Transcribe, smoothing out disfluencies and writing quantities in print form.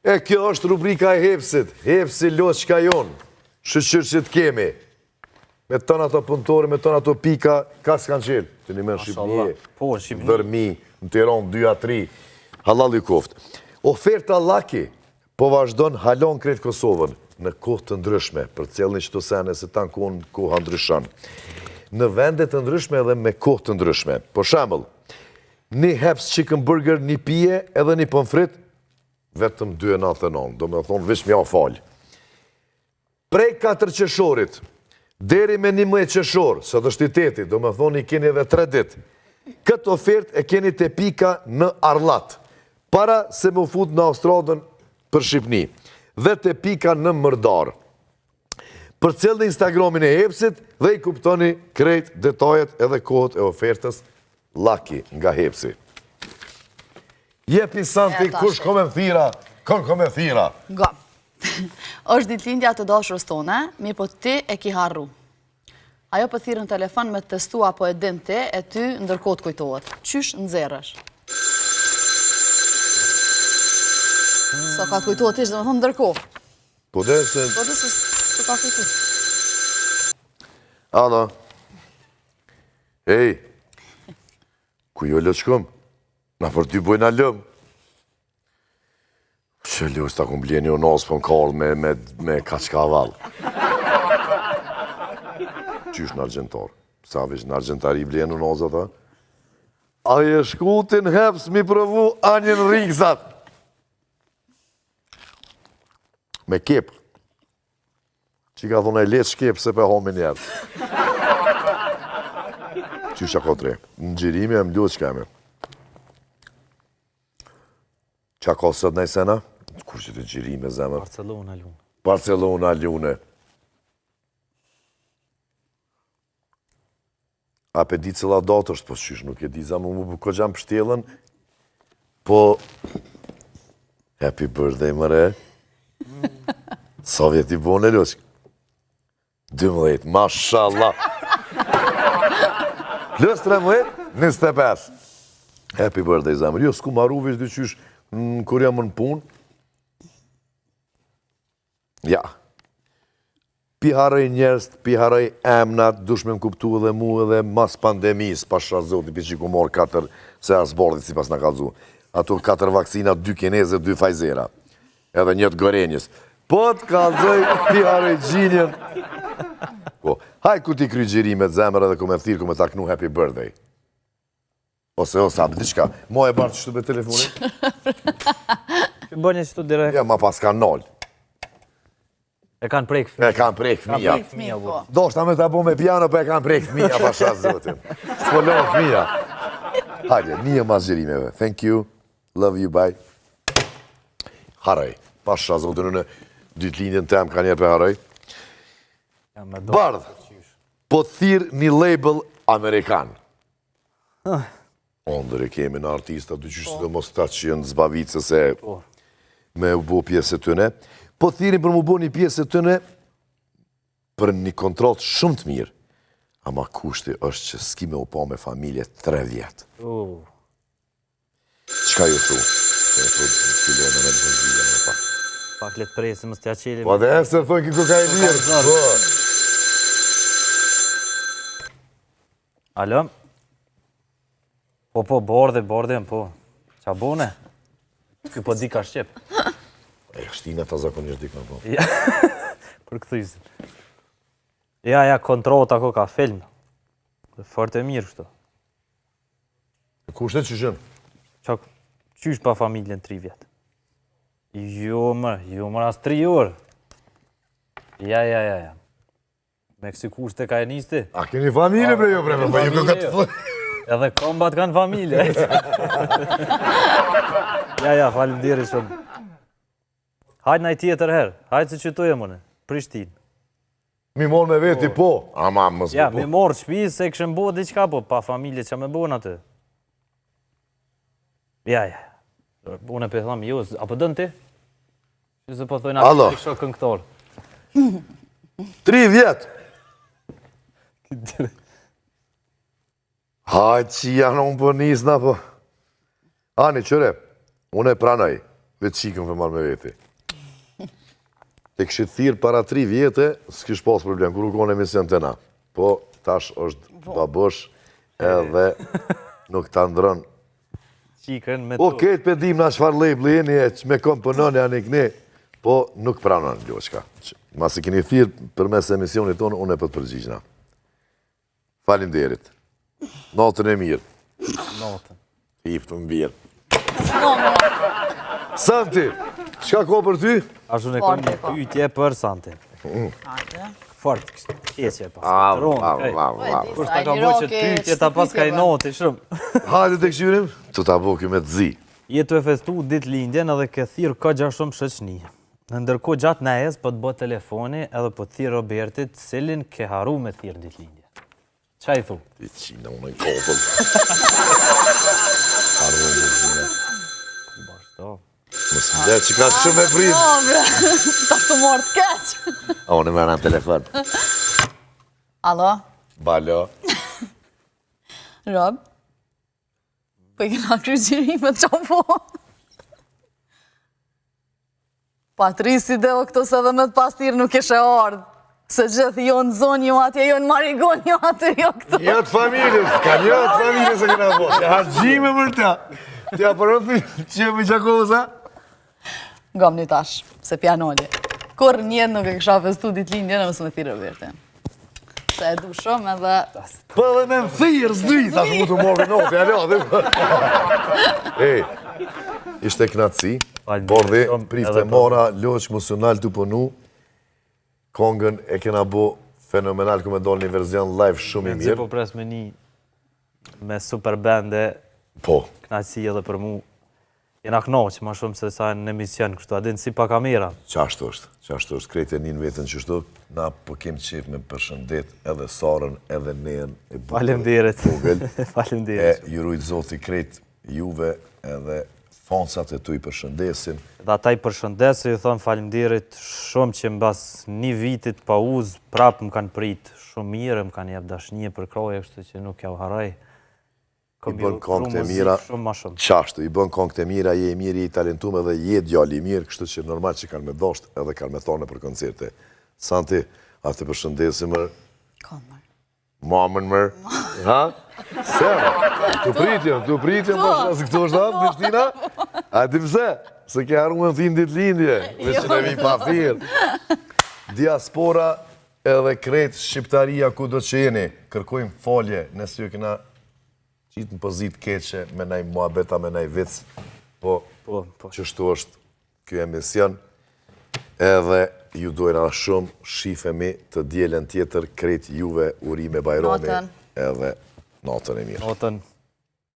E kjo është rubrika e hepsit. Hepsi lot qka jonë. Shëqyrë që të kemi. Me tënë ato punëtore, me tënë ato pika, ka s'kanë qelë. Të një me në Shqipënie, Dërmi, në Tiran, 2-3. Halal i koftë. Oferta Laki po vazhdon halon kretë Kosovën në kohë të ndryshme, për cilën që të sene se tanë koha ndryshon. Në vendet të ndryshme edhe me kohë të ndryshme. Por shembull, një heps chicken burger, një pije edhe një pomfrit, vetëm 2,99, do me thonë vish mja falë. Prej 4 qershorit, deri me 11 qershor, së të shtiteti, do me thonë i keni edhe 3 dit, këtë ofert e keni të pika në Arlat, para se më fut në Austradën për Shqipni, dhe të pika në Mërdar. Për cilë në Instagramin e Hepsit dhe i kuptoni krejt detajet edhe kohët e ofertës Laki nga Hepsi. Jepi Santi, kush kome thira, kome thira. Nga. Është ditëlindja të dashurës tone, mi po ti e ki harru. Ajo po thirë në telefon me të testu apo e din ti, e ty ndërkohë të kujtohet. Qysh nëzerësh? Sa ka të kujtohet ishtë, dhe me thonë ndërkohë. Po dhe se... Po dhe se të ka kujtohet. Ado. Ej, ku jo lëqëm? Na për ty bojna lëm. Që lësë ta kumë bleni o nësë për në karë me kachka valë. Qysh në argentar? Sa vish në argentari bleni o nësë ata? A e shkutin heps mi provu anjen riksat. Me kep. Që ka thonë e letë shkep se pe homin njerë. Qysha kotre? Në gjirimi e më lutë shkemi. Qa ka sot në i sena? Kur që të gjirime zemër? Barcelona Lune. Barcelona Lune. A pe di cila datë është, po qysh nuk e di zemë, mu ko gjam pështjelën, po... Happy birthday, mëre. Sa vjeti bone, lushk? 12, mashallah. Lës 13, 25. Happy birthday, zemër. Jo, s'ku maru vish dy qysh kur jam në punë. Ja. Pi haraj njerës, pi haraj emnat, dush me më kuptu edhe mu edhe mas pandemis, pasha zoti, pi që ku morë 4, se as bordit si pas në kalzu. Ato 4 vaksina, 2 kineze, 2 fajzera. Edhe njët gorenjës. Po të kalzoj, pi haraj gjinjen. Po, haj ku ti kry gjirimet zemër edhe ku me thirë, ku me taknu happy birthday. Ose, abë, diqka, mo e bartë qështu be telefonit? Bënje qështu direkt. Ja, ma pas kanë nolë. E kanë prejkë fëmija. E kanë prejkë fëmija. Do shta me të bo me piano, për e kanë prejkë fëmija, pasha zotin. S'polohë fëmija. Hajde, një mas gjerimeve. Thank you, love you, bye. Haraj, pasha zotin, në dytë lindjen tem ka njerë për haraj. Bardh, po thirë një label Amerikan. Ondër e kemi në artista, dy qështë dhe mos të që jënë zbavicë se me u bo pjesë të tëne. Po thirin për mu bo një pjesë të tëne për një kontrol shumë të mirë. Ama kushti është që s'ki me u pa me familje 3 vjetë. Qka ju thu? Pak letë presi, më s'tja qeli. Po dhe e se thonë ki ku ka e mirë. Alo? Po, borde, po. Qa bone? Ky po di ka Shqip. E shtina ta zakonisht di ka po. Për këthysin. Ja, kontrot ako ka film. Dhe fort e mirë kështu. Kushtet që shënë? Qysh pa familjen 3 vjetë? Jo mër, as 3 orë. Ja. Me kësi kushte ka e nisti? A keni familje bre jo bre, po ju këtë të thë. Edhe kombat kanë familje. Ja, falim diri shumë. Hajtë në i tjetër herë, hajtë se qëtoj e mëne, Prishtinë. Mi morë me veti po, ama mësë Ja, mi morë shpizë se këshën bo diqka po, pa familje që me bo në atë. Ja, unë e për thamë, jo, apo dënë ti? Që se po thojnë atë të shokë këngëtorë. 3 vjetë! Hajtë që janë unë për njësë na po. Ani, qëre, unë e pranoj. vetë qikën për marrë me veti. Te kështë thirë para 3 vjetë, s'kish pas problem, kur u konë emision të na. Po, tash është babosh edhe nuk të ndronë. Qikën me Po, këtë pedim nga qëfar label jeni e që me kompononi anë i këni, po nuk pranon Ljoçka. Masi keni thirë për mes emisionit tonë, unë e për të përgjigjna. Falinderit. Natën e mirë. Natën. Iftë më birë. Santi, qka ko për ty? Ashtu në kom një pyetje për Santin. Fort, kjeqe pas. Kur ta ka bo që pyetje ta pas ka i noti shumë. Hajde të këshyrim, të ta bo kjo me të zi. Jetu e festu dit lindjen edhe ke thirë ka gja shumë shëqni. Ndërko gjatë najes po të bo telefoni edhe po të thirë Robertit, cilin ke haru me thirë dit lindje. Qa i thu? I qina unë i kopën. Arve në gjithë. Bashto. Mësë më dhe që ka shumë e pritë. O, bre, ta të morë të keqë. A unë e mërë në telefon. Alo? Balo. Rob? Po i këna kryqirime të qapo. Patrisi dhe o këto se dhe me të pastirë nuk ishe ardhë. Se gjithë jo në zonë, jo atje, jo në marigon, jo atje, jo këto. Jo të familjes, ka jo të familjes e këna bo. Ja gjime mërë ta. Tja përëthi, që e më qakoza? Gom një tash, se pianoli. Kur njët nuk e kësha festu dit lindje në mësë me thirë Robertin. Se e du shumë edhe... Po dhe me më thirë, zdri, ta shumë të morë në otë, ja Ej, ishte knatësi, bordi, prifte mora, loq, musional të pënu, kongën e kena bo fenomenal, ku me dollë një verzion live shumë i mirë. Po pres me një, me super bande, Po. knaqësi edhe për mu, jena knoqë ma shumë se sa në emision kështu, adin si pa kamera. Qashtu është, krejtë e njën vetën qështu, na po kemë qef me përshëndet edhe Sarën, edhe Neën, e bukur, Faleminderit. Vogël, Faleminderit. e jurujt zoti krejt juve edhe fansat e tu i përshëndesin. Dhe ata i përshëndesë, ju thonë falimderit shumë që mbas një vitit pa uzë, prapë më kanë prit shumë mirë, më kanë jep dashnije për kroje, kështu që nuk ja u haraj. I bën kongët e mira, Shumë ma shumë. qashtu, i bën kongët e mira, je i mirë, je i talentume dhe je djali i mirë, kështu që normal që kanë me dosht edhe kanë me thone për koncerte. Santi, a të përshëndesim mërë, Komër. mamën mërë, ha? Sera, të pritjem, se këto është hapë, Krishtina? A ti pëse? Se ke haru me më thinë ditë lindje, veç që ne mi pa thirë. Diaspora edhe kretë shqiptaria ku do që jeni, kërkojmë folje, nësë ju këna qitë në pozit keqe, me naj muabeta, me naj vic, po qështu është kjo emision, edhe ju dojna shumë, shifemi të djelen tjetër, kretë juve urime bajrami, edhe natën e mirë. Natën.